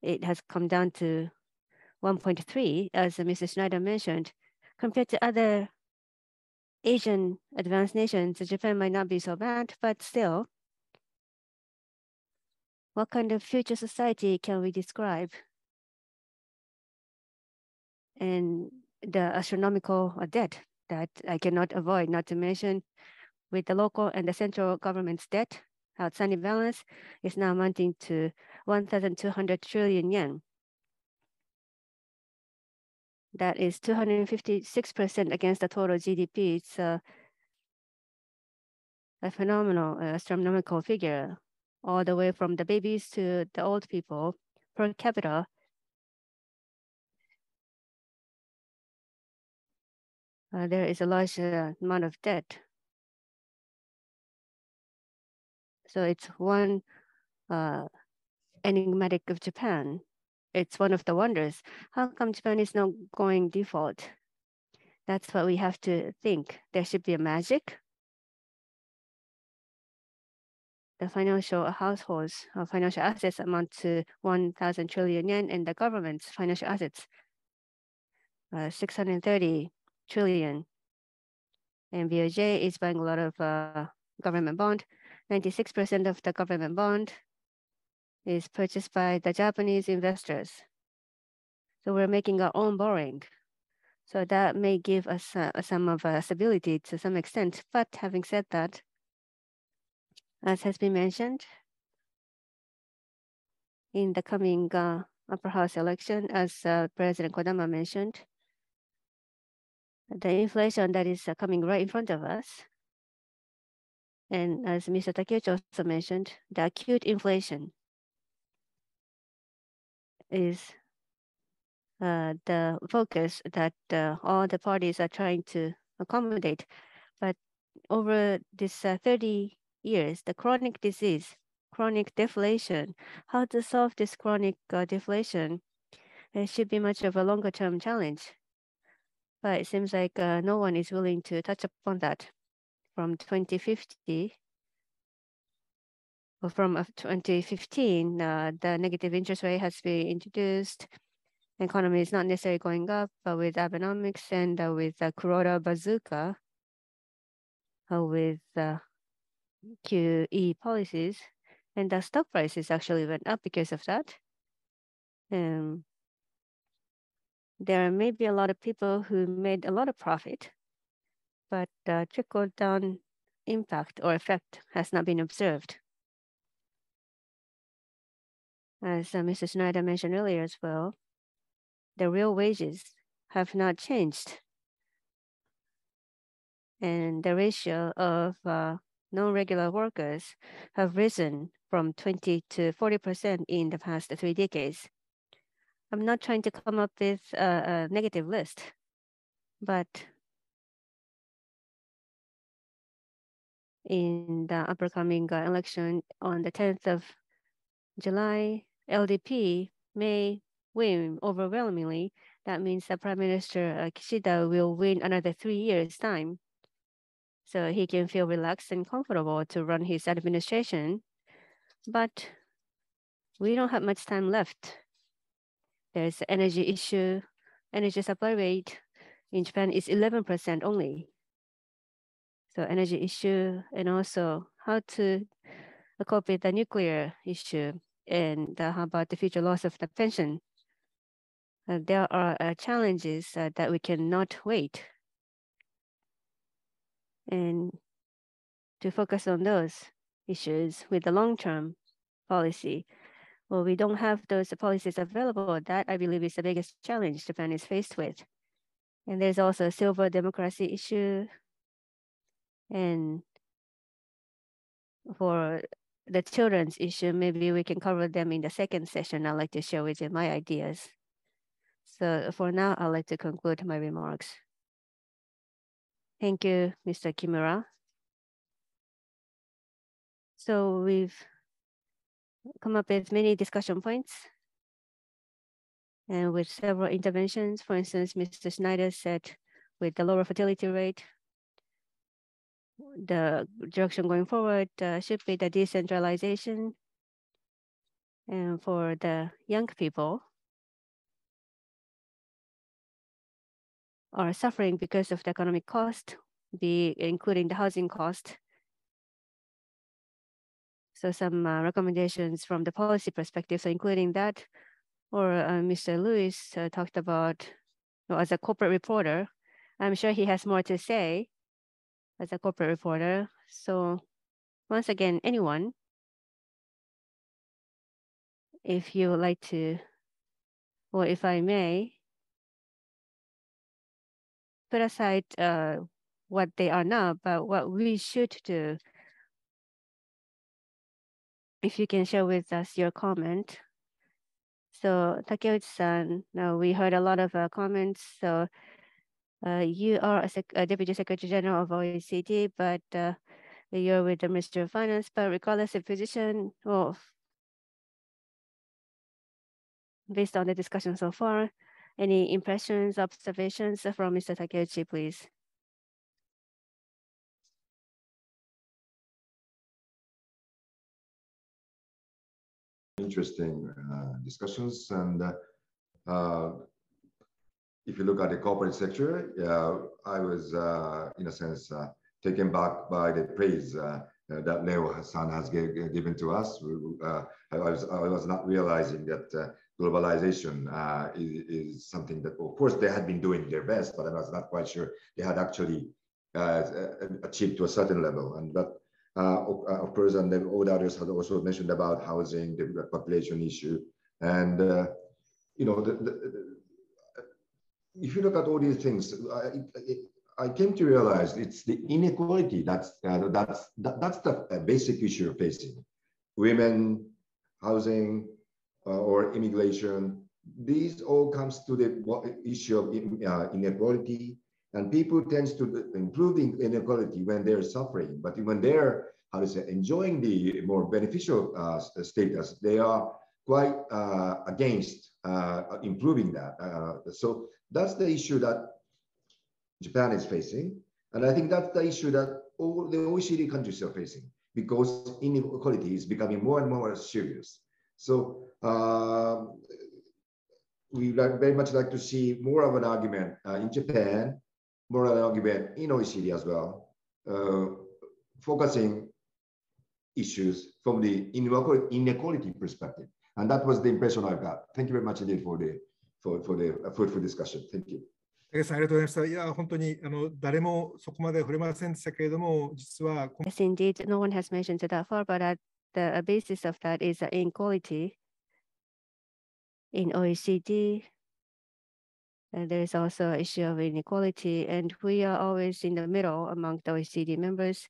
it has come down to 1.3, as Mr. Sneider mentioned. Compared to other Asian advanced nations, Japan might not be so bad, but still, what kind of future society can we describe? And the astronomical debt that I cannot avoid, not to mention with the local and the central government's debt, outstanding balance is now amounting to 1,200 trillion yen. That is 256% against the total GDP. It's a phenomenal astronomical figure, all the way from the babies to the old people per capita. There is a large amount of debt. So it's one enigmatic of Japan. It's one of the wonders. How come Japan is not going default? That's what we have to think. There should be a magic. The financial households, financial assets amount to 1,000 trillion yen, and the government's financial assets, 630 trillion. And BOJ is buying a lot of government bond. 96% of the government bond is purchased by the Japanese investors. So we're making our own borrowing. So that may give us some of stability to some extent. But having said that, as has been mentioned, in the coming upper house election, as President Kodama mentioned, the inflation that is coming right in front of us, and as Mr. Takeuchi also mentioned, the acute inflation is the focus that all the parties are trying to accommodate. But over this 30 years, the chronic disease, chronic deflation, how to solve this chronic deflation, it should be much of a longer term challenge. But it seems like no one is willing to touch upon that. From 2050, or from 2015, the negative interest rate has been introduced. Economy is not necessarily going up, but with Abenomics and with Kuroda Bazooka, with QE policies, and the stock prices actually went up because of that. There may be a lot of people who made a lot of profit, but trickle-down impact or effect has not been observed. As Mr. Sneider mentioned earlier as well, the real wages have not changed. And the ratio of non-regular workers have risen from 20 to 40% in the past 3 decades. I'm not trying to come up with a negative list, but in the upcoming election on the 10th of July, LDP may win overwhelmingly. That means that Prime Minister Kishida will win another 3 years' time. So he can feel relaxed and comfortable to run his administration. But we don't have much time left. There's energy issue. Energy supply rate in Japan is 11% only. So energy issue, and also how to cope with the nuclear issue, and how about the future loss of the pension. There are challenges that we cannot wait. And to focus on those issues with the long-term policy, well, we don't have those policies available. That, I believe, is the biggest challenge Japan is faced with. And there's also a silver democracy issue. And for the children's issue, maybe we can cover them in the second session. I'd like to share with you my ideas. So for now, I'd like to conclude my remarks. Thank you, Mr. Kimura. So we've come up with many discussion points and with several interventions. For instance, Mr. Sneider said with the lower fertility rate, the direction going forward should be the decentralization. And for the young people are suffering because of the economic cost, including the housing cost. So some recommendations from the policy perspective, so including that, or Mr. Lewis talked about, as a corporate reporter, I'm sure he has more to say as a corporate reporter. So once again, anyone, if you would like to, or if I may, put aside what they are now, but what we should do. If you can share with us your comment. So Takeuchi-san, now we heard a lot of comments. So you are a Deputy Secretary General of OECD, but you're with the Ministry of Finance. But regardless of position, well, based on the discussion so far, any impressions, observations from Mr. Takeuchi, please? Interesting discussions, and if you look at the corporate sector, I was in a sense taken back by the praise that Leo-san has given to us. I was not realizing that globalization is something that, of course, they had been doing their best, but I was not quite sure they had actually achieved to a certain level. And that, of course, and then all the others had also mentioned about housing, the population issue, and you know, if you look at all these things, I came to realize it's the inequality that's the basic issue you're facing. Women, housing, or immigration. These all comes to the issue of inequality And people tend to improve inequality when they're suffering, but when they're, how to say, enjoying the more beneficial status, they are quite against improving that. So that's the issue that Japan is facing. And I think that's the issue that all the OECD countries are facing, because inequality is becoming more and more serious. So we very much like to see more of an argument in Japan, more of an argument in OECD as well, focusing issues from the inequality perspective. And that was the impression I got. Thank you very much indeed for the fruitful discussion. Thank you. さん、ありがとうございました。いや、本当に誰もそこまで触れませんでしたけれども、実は。Yes, indeed, no one has mentioned that far, but at the basis of that is inequality in OECD. There is also an issue of inequality, and we are always in the middle among the OECD members.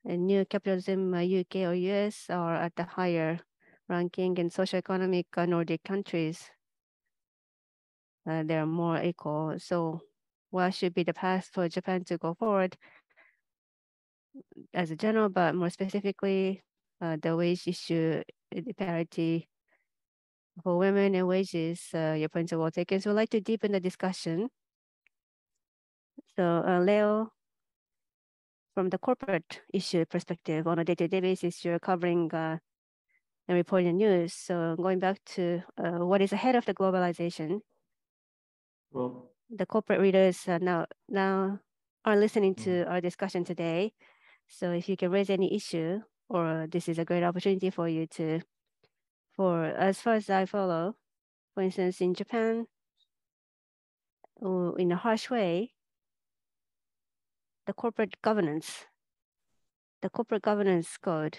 And new capitalism, UK or US, are at the higher ranking, and socioeconomic Nordic countries, they are more equal. So what should be the path for Japan to go forward as a general, but more specifically, the wage issue, the parity for women and wages, your points are well taken. So I'd like to deepen the discussion. So Leo, from the corporate issue perspective, on a day-to-day basis, you're covering and reporting news. So going back to what is ahead of the globalization, well, the corporate readers now are listening to our discussion today. So if you can raise any issue, or this is a great opportunity for you to, for as far as I follow, for instance, in Japan, in a harsh way, the corporate governance code,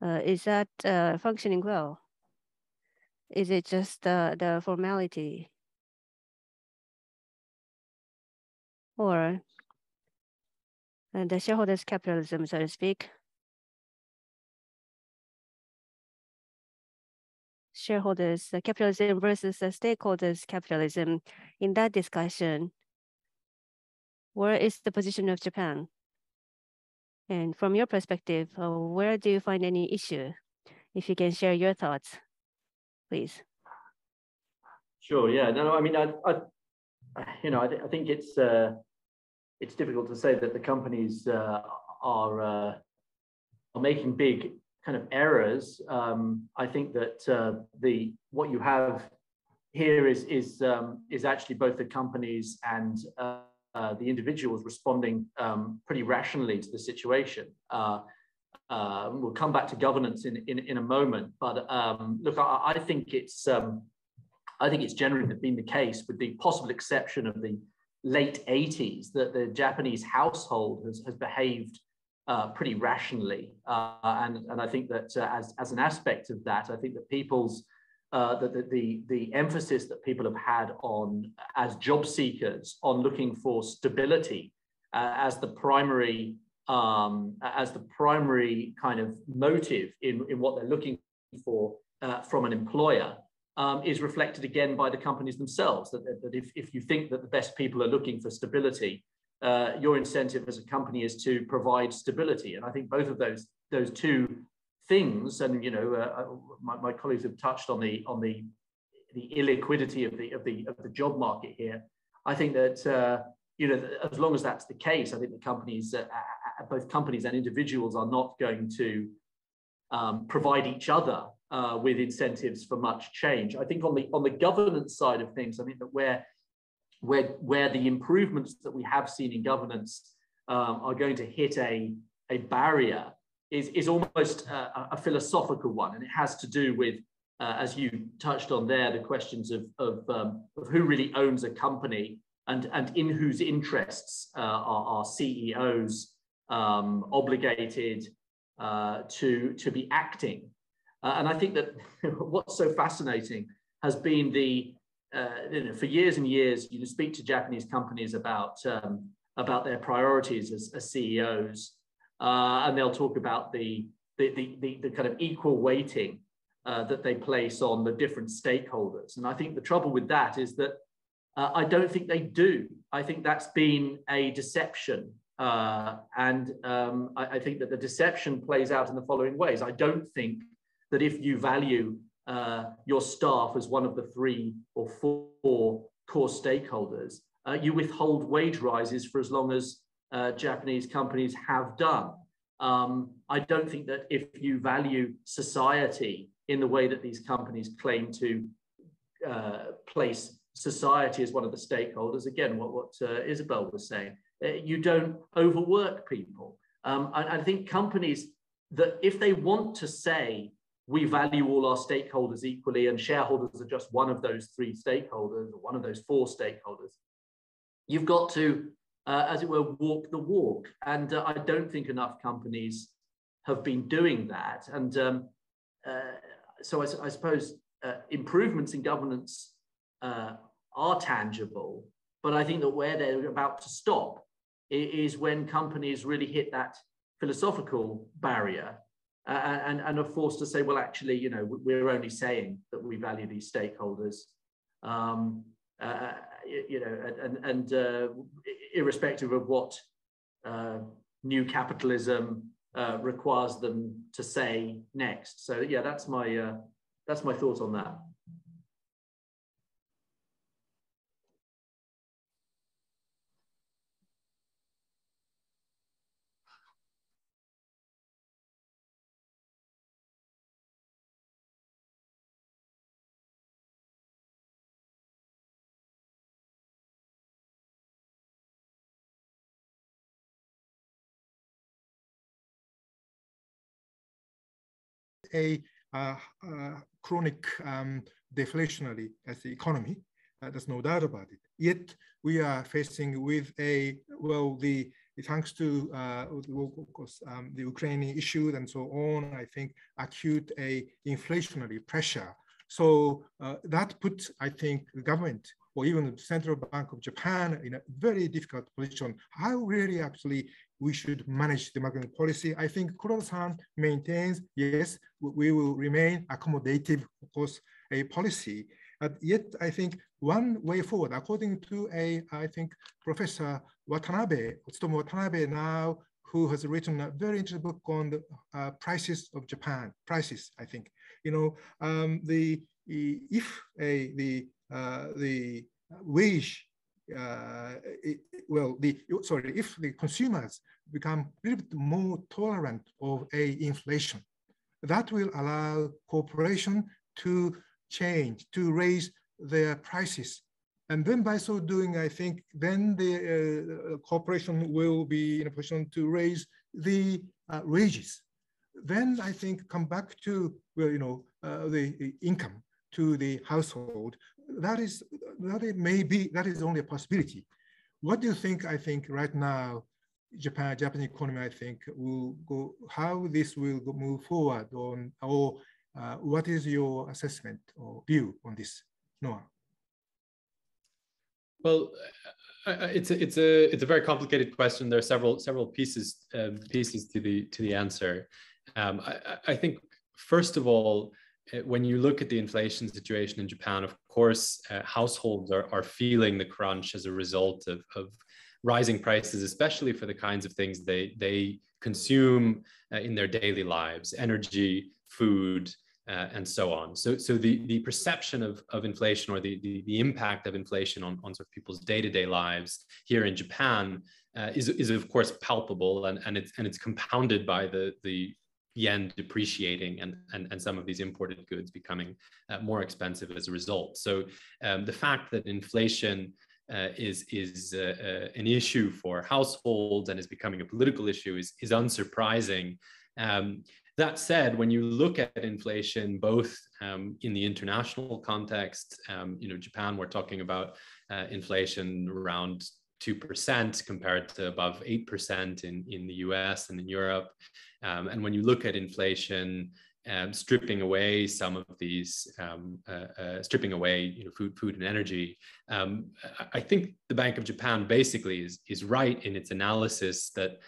is that functioning well? Is it just the formality? Or the shareholders' capitalism, so to speak? Shareholders' capitalism versus the stakeholders' capitalism. In that discussion, where is the position of Japan? And from your perspective, where do you find any issue? If you can share your thoughts, please. Sure. Yeah. No. I mean, I think it's difficult to say that the companies are making big kind of errors. I think that what you have here is actually both the companies and the individuals responding pretty rationally to the situation. We'll come back to governance in a moment, but look, I think it's generally been the case, with the possible exception of the late 80s, that the Japanese household has behaved pretty rationally, and I think that as an aspect of that, I think that people's the emphasis that people have had on, as job seekers, on looking for stability as the primary kind of motive in what they're looking for from an employer, is reflected again by the companies themselves. That if you think that the best people are looking for stability, your incentive as a company is to provide stability. And I think both of those two things, and my colleagues have touched on the illiquidity of the job market here. I think that as long as that's the case, I think the companies, both companies and individuals, are not going to provide each other with incentives for much change. I think on the governance side of things, I think that where the improvements that we have seen in governance are going to hit a barrier is almost a philosophical one, and it has to do with, as you touched on there, the questions of who really owns a company, and in whose interests are CEOs obligated to be acting. And I think that what's so fascinating has been for years and years, you speak to Japanese companies about their priorities as CEOs, and they'll talk about the kind of equal weighting that they place on the different stakeholders. And I think the trouble with that is that I don't think they do. I think that's been a deception. I think that the deception plays out in the following ways. I don't think that if you value your staff as one of the 3 or 4 core stakeholders, you withhold wage rises for as long as Japanese companies have done. I don't think that if you value society in the way that these companies claim to place society as one of the stakeholders, again, what Isabel was saying, you don't overwork people. I think companies that if they want to say, we value all our stakeholders equally and shareholders are just one of those 3 stakeholders or one of those 4 stakeholders, you've got to, as it were, walk the walk. And I don't think enough companies have been doing that. And so I suppose improvements in governance are tangible, but I think that where they're about to stop is when companies really hit that philosophical barrier and are forced to say, well, actually, you know, we're only saying that we value these stakeholders, you know, and irrespective of what new capitalism requires them to say next. So yeah, that's my thoughts on that. A chronic deflationary as the economy. There's no doubt about it. Yet we are facing with a, well, thanks to of course, the Ukrainian issue and so on, I think acute inflationary pressure. So that puts, I think, the government or even the Central Bank of Japan in a very difficult position. How really actually we should manage the monetary policy? I think Kuroda-san maintains, yes, we will remain accommodative, of course, a policy. But yet, I think one way forward, according to I think, Professor Watanabe, Tsutomu Watanabe now, who has written a very interesting book on the prices of Japan, prices, I think. You know, if the wage, if the consumers become a little bit more tolerant of inflation, that will allow corporation to change, to raise their prices. And then by so doing, I think then the corporation will be in a position to raise the wages. Then I think come back to, well, you know, the income to the household. That is only a possibility. What do you think? I think right now, Japanese economy, I think, will go, how this will move forward on, or what is your assessment or view on this, Noah? Well, it's a very complicated question. There are several pieces to the answer. I think first of all, when you look at the inflation situation in Japan, of course, households are feeling the crunch as a result of rising prices, especially for the kinds of things they consume in their daily lives: energy, food, and so on. So the perception of inflation, or the impact of inflation on sort of people's day-to-day lives here in Japan is of course palpable, and it's compounded by the yen depreciating and some of these imported goods becoming more expensive as a result. So the fact that inflation is an issue for households and is becoming a political issue is unsurprising. That said, when you look at inflation, both in the international context, you know, Japan, we're talking about inflation around 2% compared to above 8% in the US and in Europe. And when you look at inflation, stripping away some of these, stripping away, you know, food and energy, I think the Bank of Japan basically is right in its analysis that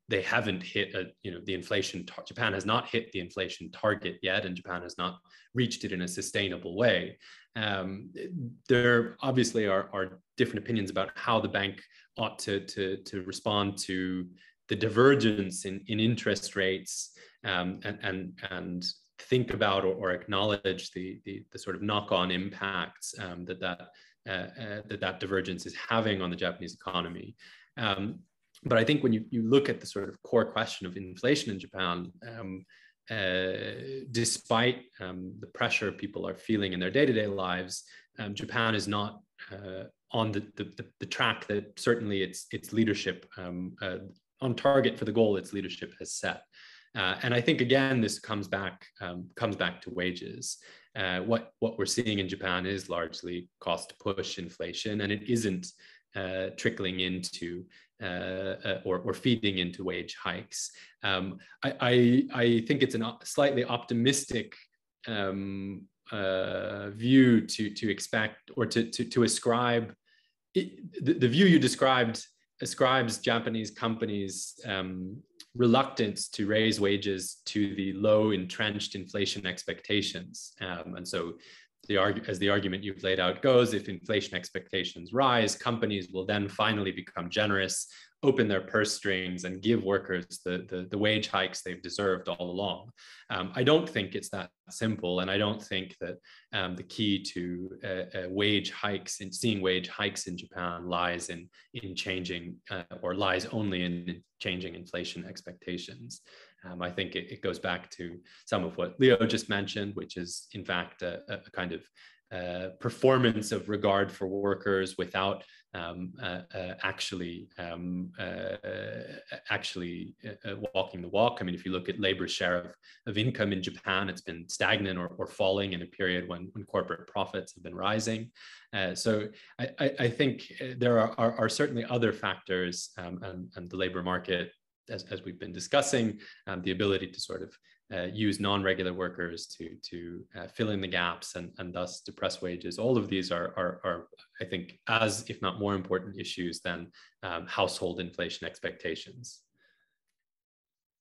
they haven't hit the inflation. Japan has not hit the inflation target yet, and Japan has not reached it in a sustainable way. There obviously are different opinions about how the bank ought to respond to the divergence in interest rates, and think about or acknowledge the sort of knock-on impacts that divergence is having on the Japanese economy. But I think when you look at the sort of core question of inflation in Japan, despite the pressure people are feeling in their day-to-day lives, Japan is not on the track that certainly its leadership, on target for the goal its leadership has set. And I think, again, this comes back to wages. What we're seeing in Japan is largely cost push inflation, and it isn't trickling into or feeding into wage hikes. I think it's a slightly optimistic view to expect or to ascribe. The view you described ascribes Japanese companies reluctance to raise wages to the low entrenched inflation expectations. And so as the argument you've laid out goes, if inflation expectations rise, companies will then finally become generous, open their purse strings, and give workers the wage hikes they've deserved all along. I don't think it's that simple, and I don't think that the key to wage hikes and seeing wage hikes in Japan lies in changing or lies only in changing inflation expectations. I think it goes back to some of what Leo just mentioned, which is in fact a kind of performance of regard for workers without actually walking the walk. I mean, if you look at labor's share of income in Japan, it's been stagnant or falling in a period when corporate profits have been rising. So I think there are certainly other factors, and the labor market, as we've been discussing, the ability to sort of use non-regular workers to fill in the gaps and thus depress wages. All of these are I think, as if not more important issues than household inflation expectations.